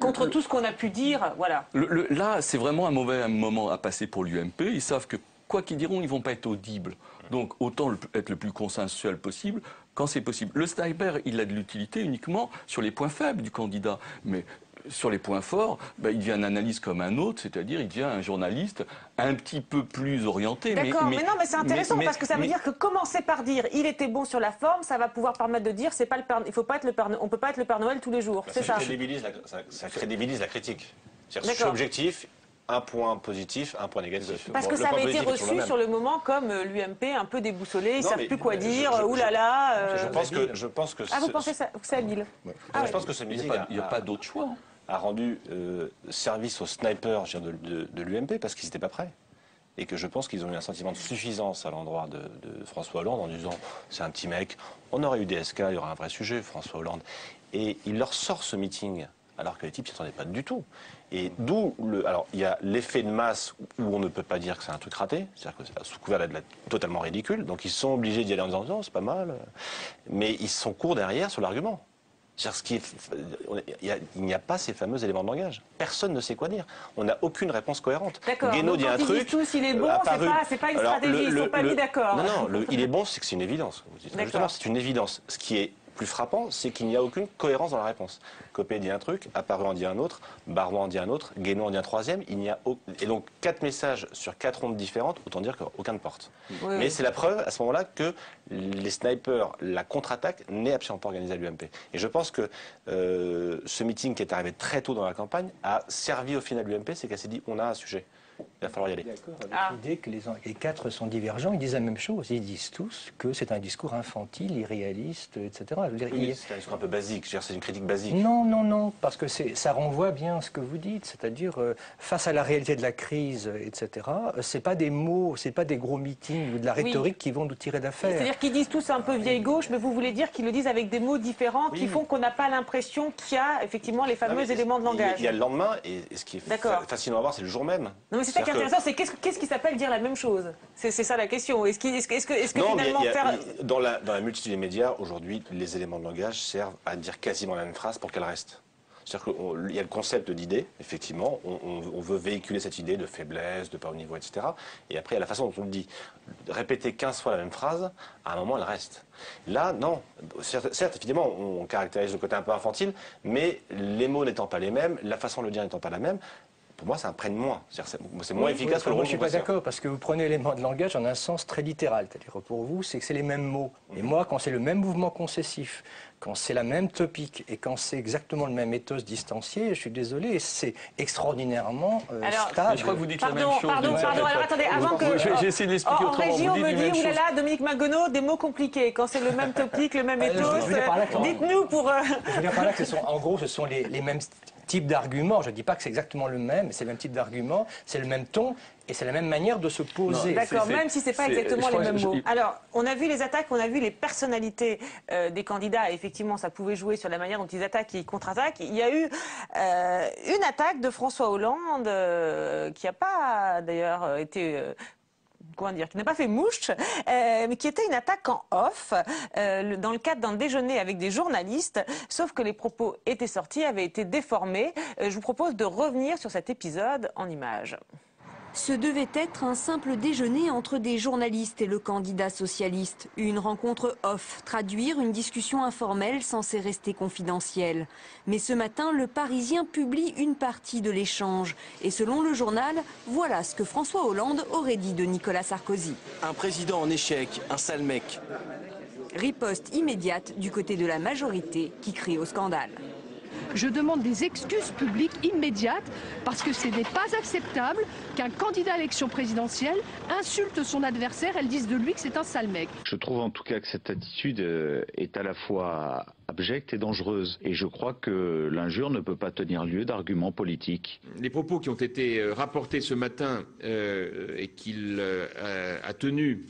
Contre tout ce qu'on a pu dire, voilà. Là, c'est vraiment un mauvais moment à passer pour l'UMP. Ils savent que, quoi qu'ils diront, ils ne vont pas être audibles. Donc, autant être le plus consensuel possible quand c'est possible. Le sniper, il a de l'utilité uniquement sur les points faibles du candidat. Mais sur les points forts, il devient un analyste comme un autre, c'est-à-dire il devient un journaliste un petit peu plus orienté. D'accord, mais c'est intéressant parce que ça veut dire que commencer par dire il était bon sur la forme, ça va pouvoir permettre de dire c'est pas le Père, il faut pas être le Père, on peut pas être le Père Noël tous les jours. C'est ça. Ça crédibilise la critique. C'est-à-dire, je suis objectif. Un point positif, un point négatif. Parce que ça avait été reçu sur le moment comme l'UMP un peu déboussolé, ils ne savent plus quoi dire, oulala. Je pense que vous pensez que c'est habile? Je pense que ce meeting il n'y a pas d'autre choix. A rendu service aux snipers de l'UMP parce qu'ils n'étaient pas prêts. Et que je pense qu'ils ont eu un sentiment de suffisance à l'endroit de François Hollande en disant c'est un petit mec, on aurait eu des SK, il y aurait un vrai sujet, François Hollande. Et il leur sort ce meeting alors que les types ne s'y attendaient pas du tout. Et d'où alors il y a l'effet de masse où on ne peut pas dire que c'est un truc raté, c'est-à-dire que sous couvert d'être totalement ridicule, donc ils sont obligés d'y aller en disant non, c'est pas mal, mais ils sont courts derrière sur l'argument. Il n'y a pas ces fameux éléments de langage. Personne ne sait quoi dire. On n'a aucune réponse cohérente. D'accord. Guénaud dit un truc. Tous, il est bon, c'est pas une stratégie. Ils ne sont pas mis d'accord. Non, il est bon, c'est que c'est une évidence. Justement, c'est une évidence. Ce qui est plus frappant, c'est qu'il n'y a aucune cohérence dans la réponse. Copé dit un truc, Apparu en dit un autre, Barois en dit un autre, Guénaud en dit un troisième. Et donc 4 messages sur 4 rondes différentes, autant dire qu'aucun ne porte. Mais c'est la preuve à ce moment-là que les snipers, la contre-attaque n'est absolument pas organisée à l'UMP. Et je pense que ce meeting qui est arrivé très tôt dans la campagne a servi au final l'UMP, c'est qu'elle s'est dit on a un sujet. Il va falloir y aller. D'accord avec l'idée que les quatre sont divergents, ils disent la même chose. Ils disent tous que c'est un discours infantile, irréaliste, etc. Je veux dire, C'est un discours un peu basique, c'est une critique basique. Non, non, non, parce que ça renvoie bien à ce que vous dites, c'est-à-dire face à la réalité de la crise, etc. C'est pas des mots, c'est pas des gros meetings ou de la rhétorique qui vont nous tirer d'affaire. C'est-à-dire qu'ils disent tous un peu vieille gauche, mais vous voulez dire qu'ils le disent avec des mots différents qui font qu'on n'a pas l'impression qu'il y a effectivement les fameux éléments de langage. Il y a le lendemain, et ce qui est fascinant à voir, c'est le jour même. Non, mais c'est ça qui est intéressant, c'est qu'est-ce qui s'appelle dire la même chose? C'est ça la question. Est-ce que non, finalement dans la multitude des médias, aujourd'hui, les éléments de langage servent à dire quasiment la même phrase pour qu'elle reste. C'est-à-dire qu'il y a le concept d'idée, effectivement, on veut véhiculer cette idée de faiblesse, de pas au niveau, etc. Et après, il y a la façon dont on le dit. Répéter 15 fois la même phrase, à un moment, elle reste. Là, non. Certes, évidemment, on caractérise le côté un peu infantile, mais les mots n'étant pas les mêmes, la façon de le dire n'étant pas la même, pour moi, ça imprègne moins. C'est moins efficace que le Moi, je ne suis pas d'accord, parce que vous prenez l'élément de langage en un sens très littéral. C'est-à-dire, pour vous, c'est que c'est les mêmes mots. Et moi, quand c'est le même mouvement concessif, quand c'est la même topique, et quand c'est exactement le même ethos distancié, je suis désolé, c'est extraordinairement stable. Je crois que vous dites la même chose. Pardon, alors attendez, avant que... J'ai essayé de l'expliquer autrement. En régie, on me dit, oulala, Dominique Magonneau, des mots compliqués. Quand c'est le même topic, le même ethos, dites-nous pour... Je veux dire par là que en gros, ce sont les mêmes type d'argument. Je ne dis pas que c'est exactement le même, mais c'est le même type d'argument, c'est le même ton et c'est la même manière de se poser. D'accord, même si ce n'est pas exactement les mêmes mots. Alors, on a vu les attaques, on a vu les personnalités des candidats. Et effectivement, ça pouvait jouer sur la manière dont ils attaquent et ils contre-attaquent. Il y a eu une attaque de François Hollande qui n'a pas d'ailleurs été... comment dire, qui n'a pas fait mouche, mais qui était une attaque en off, dans le cadre d'un déjeuner avec des journalistes, sauf que les propos étaient sortis, avaient été déformés. Je vous propose de revenir sur cet épisode en images. Ce devait être un simple déjeuner entre des journalistes et le candidat socialiste. Une rencontre off, traduire une discussion informelle censée rester confidentielle. Mais ce matin, le Parisien publie une partie de l'échange. Et selon le journal, voilà ce que François Hollande aurait dit de Nicolas Sarkozy. Un président en échec, un sale mec. Riposte immédiate du côté de la majorité qui crie au scandale. Je demande des excuses publiques immédiates parce que ce n'est pas acceptable qu'un candidat à l'élection présidentielle insulte son adversaire, elle dise de lui que c'est un sale mec. Je trouve en tout cas que cette attitude est à la fois abjecte et dangereuse. Et je crois que l'injure ne peut pas tenir lieu d'argument politique. Les propos qui ont été rapportés ce matin et qu'il a tenus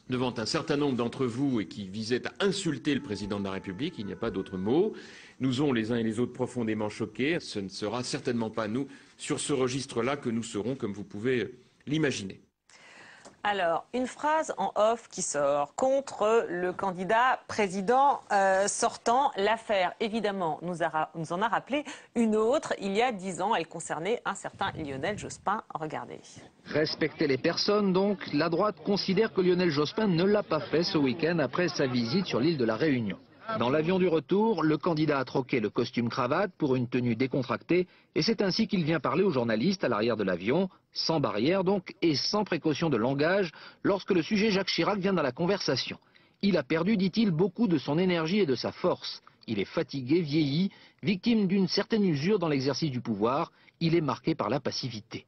devant un certain nombre d'entre vous et qui visaient à insulter le président de la République, il n'y a pas d'autre mot, nous ont les uns et les autres profondément choqués. Ce ne sera certainement pas nous, sur ce registre-là, que nous serons, comme vous pouvez l'imaginer. Alors, une phrase en off qui sort contre le candidat président sortant. L'affaire, évidemment, nous en a rappelé une autre. Il y a 10 ans, elle concernait un certain Lionel Jospin. Regardez. Respecter les personnes, donc. La droite considère que Lionel Jospin ne l'a pas fait ce week-end après sa visite sur l'île de la Réunion. Dans l'avion du retour, le candidat a troqué le costume-cravate pour une tenue décontractée et c'est ainsi qu'il vient parler aux journalistes à l'arrière de l'avion, sans barrière donc et sans précaution de langage, lorsque le sujet Jacques Chirac vient dans la conversation. Il a perdu, dit-il, beaucoup de son énergie et de sa force. Il est fatigué, vieilli, victime d'une certaine usure dans l'exercice du pouvoir. Il est marqué par la passivité.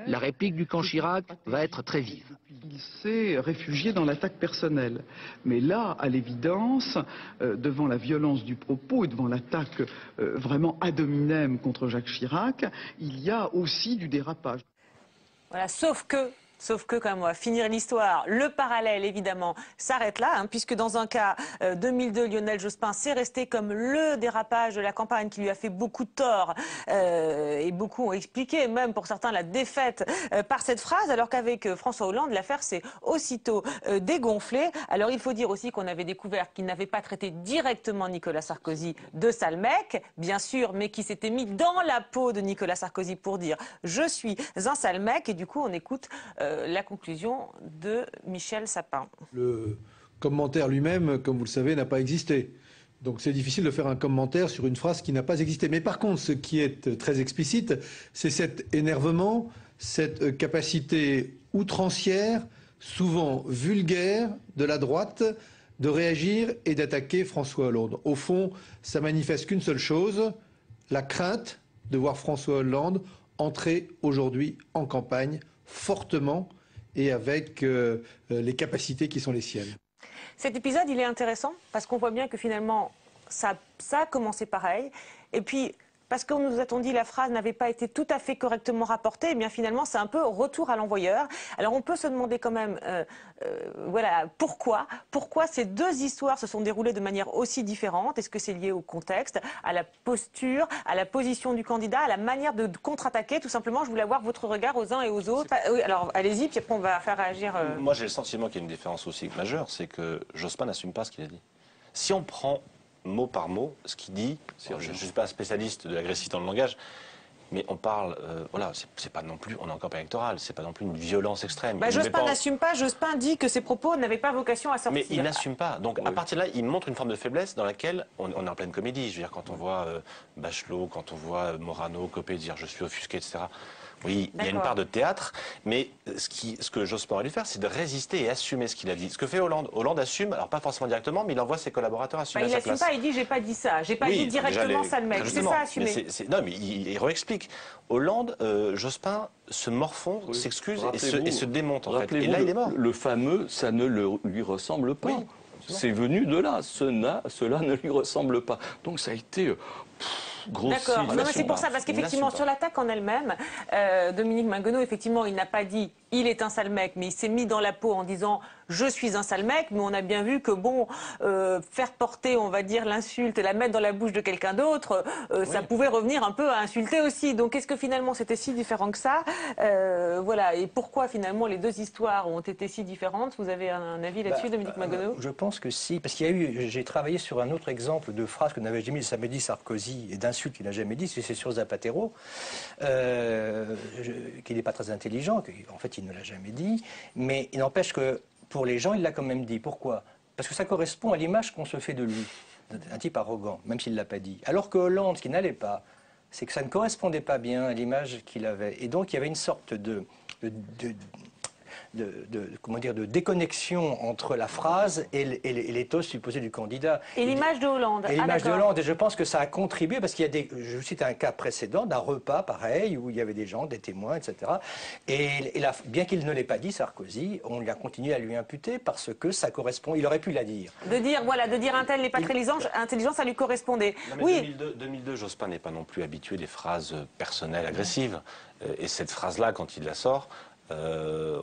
La réplique du camp Chirac va être très vive. Il s'est réfugié dans l'attaque personnelle. Mais là, à l'évidence, devant la violence du propos et devant l'attaque vraiment ad hominem contre Jacques Chirac, il y a aussi du dérapage. Voilà, sauf que quand même, on va finir l'histoire. Le parallèle, évidemment, s'arrête là, puisque dans un cas 2002, Lionel Jospin, c'est resté comme le dérapage de la campagne qui lui a fait beaucoup de tort. Et beaucoup ont expliqué, même pour certains, la défaite par cette phrase, alors qu'avec François Hollande, l'affaire s'est aussitôt dégonflée. Alors il faut dire aussi qu'on avait découvert qu'il n'avait pas traité directement Nicolas Sarkozy de sale mec, bien sûr, mais qui s'était mis dans la peau de Nicolas Sarkozy pour dire « je suis un sale mec ». Et du coup, on écoute la conclusion de Michel Sapin. Le commentaire lui-même, comme vous le savez, n'a pas existé. Donc c'est difficile de faire un commentaire sur une phrase qui n'a pas existé. Mais par contre, ce qui est très explicite, c'est cet énervement, cette capacité outrancière, souvent vulgaire, de la droite, de réagir et d'attaquer François Hollande. Au fond, ça manifeste qu'une seule chose, la crainte de voir François Hollande entrer aujourd'hui en campagne fortement et avec les capacités qui sont les siennes. Cet épisode, il est intéressant parce qu'on voit bien que finalement, ça a commencé pareil. Et puis, parce qu'on nous a-t-on dit la phrase n'avait pas été tout à fait correctement rapportée, eh bien finalement, c'est un peu retour à l'envoyeur. Alors on peut se demander quand même, voilà, pourquoi ces deux histoires se sont déroulées de manière aussi différente? Est-ce que c'est lié au contexte, à la posture, à la position du candidat, à la manière de contre-attaquer? Tout simplement, je voulais avoir votre regard aux uns et aux autres. Oui, alors allez-y, puis après on va faire réagir. Moi j'ai le sentiment qu'il y a une différence aussi majeure, c'est que Jospin n'assume pas ce qu'il a dit. Si on prend mot par mot ce qu'il dit, je ne suis pas un spécialiste de l'agressivité dans le langage, mais on parle, voilà, c'est pas non plus, on est en campagne électorale, c'est pas non plus une violence extrême. Jospin n'assume pas, Jospin dit que ses propos n'avaient pas vocation à sortir. Mais il n'assume pas, donc à partir de là, il montre une forme de faiblesse dans laquelle on est en pleine comédie. Je veux dire, quand on voit Bachelot, quand on voit Morano, Copé dire je suis offusqué, etc. Oui, il y a une part de théâtre, mais ce que Jospin aurait dû faire, c'est de résister et assumer ce qu'il a dit. Ce que fait Hollande. Hollande assume, alors pas forcément directement, mais il envoie ses collaborateurs assumer à sa place. Il n'assume pas, il dit j'ai pas dit ça, j'ai pas dit directement ça le mec. C'est ça assumer. Non, mais il réexplique. Hollande, Jospin se morfond, s'excuse et se démonte en fait. Et là, il est mort. Le fameux, ça ne lui ressemble pas. Oui, c'est venu de là. Cela ne lui ressemble pas. Donc ça a été. D'accord, c'est pour ça, parce qu'effectivement, sur l'attaque en elle-même, Dominique Minguenot, effectivement, il n'a pas dit « il est un sale mec », mais il s'est mis dans la peau en disant « je suis un sale mec », mais on a bien vu que, bon, faire porter, on va dire, l'insulte et la mettre dans la bouche de quelqu'un d'autre, ça pouvait revenir un peu à insulter aussi. Donc, est-ce que finalement, c'était si différent que ça? Voilà, et pourquoi, finalement, les deux histoires ont été si différentes? Vous avez un avis là-dessus, Dominique Minguenot? Je pense que si, parce qu'il y a eu, j'ai travaillé sur un autre exemple de phrase que n'avait jamais dit Samedi Sarkozy et d'insulte qu'il n'a jamais dit, c'est sur Zapatero, qu'il n'est pas très intelligent, en fait il ne l'a jamais dit, mais il n'empêche que pour les gens il l'a quand même dit. Pourquoi? Parce que ça correspond à l'image qu'on se fait de lui, un type arrogant, même s'il ne l'a pas dit. Alors que Hollande, ce qui n'allait pas, c'est que ça ne correspondait pas bien à l'image qu'il avait. Et donc il y avait une sorte de déconnexion entre la phrase et l'éthos supposé du candidat. Et l'image de Hollande. Et l'image de Hollande. Et je pense que ça a contribué, parce qu'il y a des... Je cite un cas précédent d'un repas pareil, où il y avait des gens, des témoins, etc. Et bien qu'il ne l'ait pas dit, Sarkozy, on a continué à lui imputer parce que ça correspond... Il aurait pu la dire. De dire, voilà, de dire un tel n'est pas très intelligent, ça lui correspondait. Non, mais oui. 2002, Jospin n'est pas non plus habitué des phrases personnelles agressives. Et cette phrase-là, quand il la sort... elle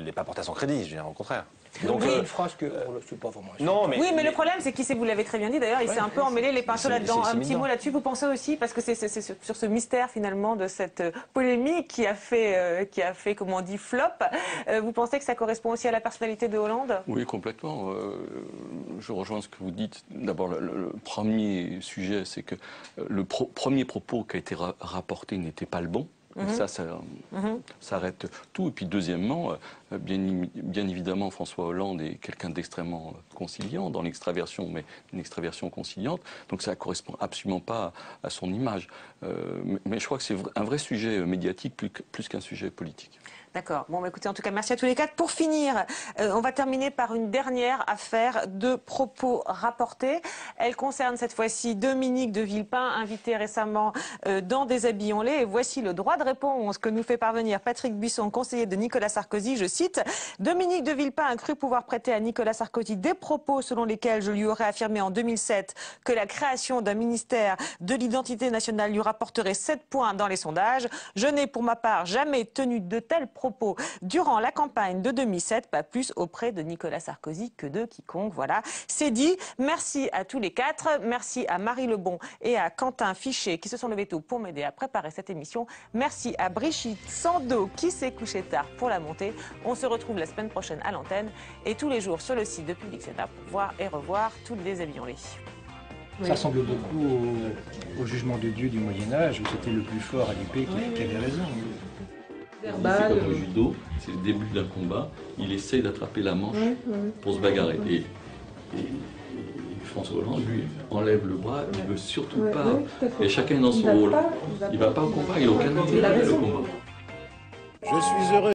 n'est pas portée à son crédit, je dirais, au contraire. Donc, oui, une phrase que c'est pas vraiment. Non, mais, oui, mais le problème, c'est qu'il vous l'avez très bien dit d'ailleurs, il s'est un peu emmêlé les pinceaux là-dedans. Un petit mot là-dessus, vous pensez aussi, parce que c'est sur ce mystère finalement de cette polémique qui a fait, comme on dit, flop. Vous pensez que ça correspond aussi à la personnalité de Hollande? Oui, complètement. Je rejoins ce que vous dites. D'abord, le premier sujet, c'est que le premier propos qui a été rapporté n'était pas le bon. Ça arrête tout. Et puis deuxièmement, bien évidemment, François Hollande est quelqu'un d'extrêmement conciliant dans l'extraversion, mais une extraversion conciliante. Donc ça ne correspond absolument pas à son image. Mais je crois que c'est un vrai sujet médiatique plus qu'un sujet politique. D'accord. Bon, écoutez, en tout cas, merci à tous les quatre. Pour finir, on va terminer par une dernière affaire de propos rapportés. Elle concerne cette fois-ci Dominique de Villepin, invité récemment dans Déshabillons-les. Et voici le droit de réponse que nous fait parvenir Patrick Buisson, conseiller de Nicolas Sarkozy. Je cite, « Dominique de Villepin a cru pouvoir prêter à Nicolas Sarkozy des propos selon lesquels je lui aurais affirmé en 2007 que la création d'un ministère de l'identité nationale lui rapporterait 7 points dans les sondages. Je n'ai pour ma part jamais tenu de tels propos durant la campagne de 2007, pas plus auprès de Nicolas Sarkozy que de quiconque. Voilà, c'est dit. Merci à tous les quatre. Merci à Marie Lebon et à Quentin Fichet qui se sont levés tôt pour m'aider à préparer cette émission. Merci à Brigitte Sando qui s'est couchée tard pour la montée. On se retrouve la semaine prochaine à l'antenne et tous les jours sur le site de Public Sénat pour voir et revoir tous les Déshabillons-les. Ça ressemble beaucoup au jugement de Dieu du Moyen-Âge où c'était le plus fort à l'épée qui avait raison. C'est comme au judo, c'est le début d'un combat, il essaie d'attraper la manche pour se bagarrer. Et François Hollande, lui, enlève le bras, il ne veut surtout pas. Et chacun est dans son rôle. Il ne va pas au combat, il n'a aucun intérêt le combat. Je suis heureux.